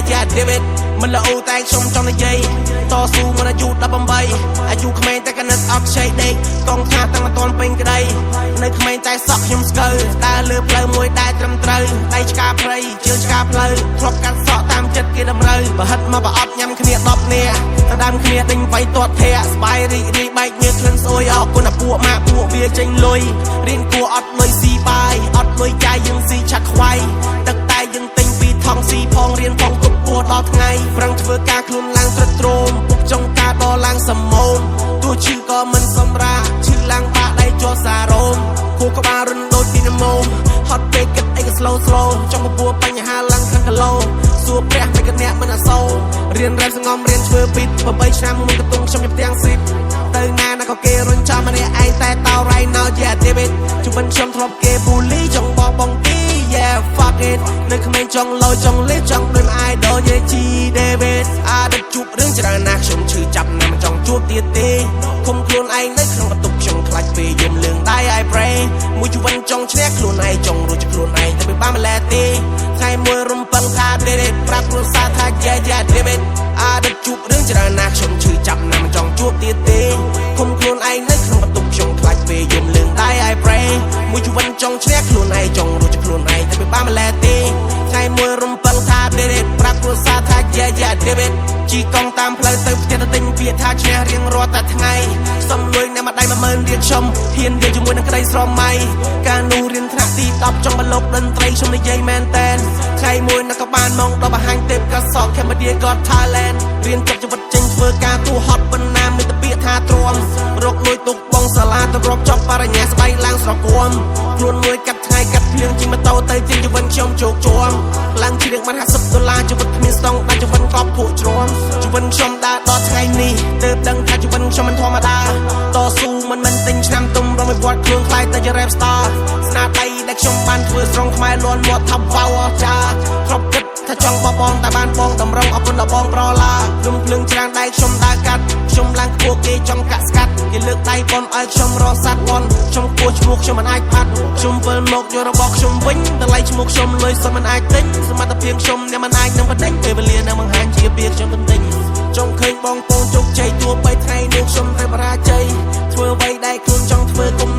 ជាដេវីតមិនល្អតែខ្ញុំចង់និយាយតស៊ូមិនអាយុ18អាយុក្មេងតែកណិតអត់ខ្ចីដេកកងថាតាំងមិនទាន់ពេញក្តីនៅក្មេងតែសក់ខ្ញុំស្កើដើរលើផ្លូវមួយដែលត្រឹមត្រូវដៃឆ្កាព្រៃជើងឆ្កាផ្លូវធ្លាប់កាត់សក់តាមចិត្តគេតម្រូវបើហិតមកប្រអប់ញ៉ាំគ្នា10នាក់ទៅដើមគ្នាដេញវាយទាត់ធាក់ស្បាយរីករាយបែកញើសក្លិនស្អុយអរគុណអាពួកម៉ាក់ពួកវាចេញលុយរៀនគួរអត់លុយស៊ីបាយអត់លុយចាយយើងស៊ីឆាក់ខ្វាយទឹកតែយើងទិញពីថងស៊ីផងរៀនផងគប់ពោះដល់ថ្ងៃប្រឹងធ្វើការខ្លួនឡើងត្រឹកត្រោមពុកចុងការដល់ឡើងសមោមទោះឈឺក៏មិនសម្រាឈឺឡើងបាក់ដៃជាប់សារ៉ូមគូក្បាលរុនដូចទីណាម៉ូហត់ពេកគិតអីក៏ slow ចង់ពពោះបញ្ហាឡើងខាងគីឡូសួរព្រះមិនគអ្នកមិនអសូររៀនរ៉េបសងំរៀនធ្វើពី8ឆ្នាំមួយកន្ទង់ខ្ញុំញ៉ាំទាំងស៊ីបទៅណាណាក៏គេរុញចាំម្នាក់ឯងតែតោរ៉ៃណៅជាដេវីតជុំបិនខ្ញុំធ្លាប់គេប៊ូលីចង់បងទី yeah fuck it នៅក្មេងចង់លយចង់លេបចង់ដូច idol យេជីដេវីតដឹកជួបរឿងច្រើនណាស់ខ្ញុំឈឺចាប់ណាស់មិនចង់ជួបទៀតទេឃុំខ្លួនឯងនៅក្នុងបន្ទប់ខ្ញុំខ្លាចពេលយំលឿងដៃ I pray មួយជីវិតចង់ឈ្នះខ្លួនឯងចង់រួចខ្លួនឯងតែមិនបានម្ល៉េះទេថ្ងៃមួយរំពឹងថាដេវីតប្រាប់គ្រួសារថា yeahដេវីតដឹកជួបរឿងច្រើនណាស់ខ្ញុំឈឺចាប់ណាស់មិនចង់ជួបទៀតទេឃុំខ្លួនឯងនៅក្នុងបន្ទប់ខ្ញុំខ្លាចពេលយំលឿងដៃ I pray មួយជីវិតចង់ឈ្នះខ្លួនឯងចង់រួចខ្លួនឯងតែមិនបានម្ល៉េះទេថ្ងៃមួយរំពឹងថាដេវីតប្រាប់គ្រួសារថា yeahដេវីតជីកង់តាមផ្លូវទៅផ្ទះទៅទិញពាក្យថាឈ្នះរៀងរាល់តែថ្ងៃសុំលុយអ្នកម្ដាយ10000រៀលខ្ញុំហ៊ានរៀនជាមួយនឹងក្តីស្រមៃកាលនោះរៀនថ្នាក់ទី10ចង់បលោកតន្ត្រីខ្ញុំនិយាយមែនតែនថ្ងៃមួយនៅក៏បានមកដល់បង្ហាញទេពកសក Cambodia Got Talent រៀនចប់ជីវិតចេញធ្វើការទូហត់ប៉ុណ្ណាមានតែពាក្យថាទ្រាំរកលុយទុកបងសាលាទៅរាប់ចប់បរិញ្ញាស្បៃឡើងស្រគំខ្លួនមួយកាត់ថ្ងៃកាត់ភ្លៀងជិះម៉ូតូទៅជិះជីវិតខ្ញុំជោគជ័យឡើងជារៀងបាន$50ជីវិតគ្មានស្តង់តែជីវិតកប់ភក់ជ្រាំជីវិតខ្ញុំដើរដល់ថ្ងៃនេះទើបដឹងថាជីវិតខ្ញុំមិនធម្មតាតស៊ូមិនមែនទិញឆ្នាំទុំរងវិវត្តខ្លួនខ្លាយតែជា rap star ស្នាដៃដែលខ្ញុំបានធ្វើស្រងខ្មែរលន់មាត់ថាប់វ៉ាវអស្ចារ្យគ្រប់គិតថាចង់បបងតែបានបងតម្រង់អរគុណដល់បងប្រឡារំភ្លើងច្រាំងដៃខ្ញុំដើរកាត់ខ្ញុំឡើងខ្ពស់គេចង់កាក់ស្កាត់គេលើកដៃបនឲ្យខ្ញុំរកសាត់បនខ្ញុំគោះឈ្មោះខ្ញុំមិនអាចផាត់ខ្ញុំវិលមកយករបស់ខ្ញុំវិញតម្លៃឈ្មោះខ្ញុំលុយសុំមិនអាចទិញសមត្ថភាពខ្ញុំអ្នកមិនអាចនឹងបណ្ដេញពេលវេលានៅបង្ហាញជាពីខ្ញុំបន្តិចចង់ឃើញបងពងជោគជ័យទោះបីថ្ងៃនោះខ្ញុំតែបរាជ័យធ្វើអ្វីដែលខ្លួនចង់ធ្វើគុំ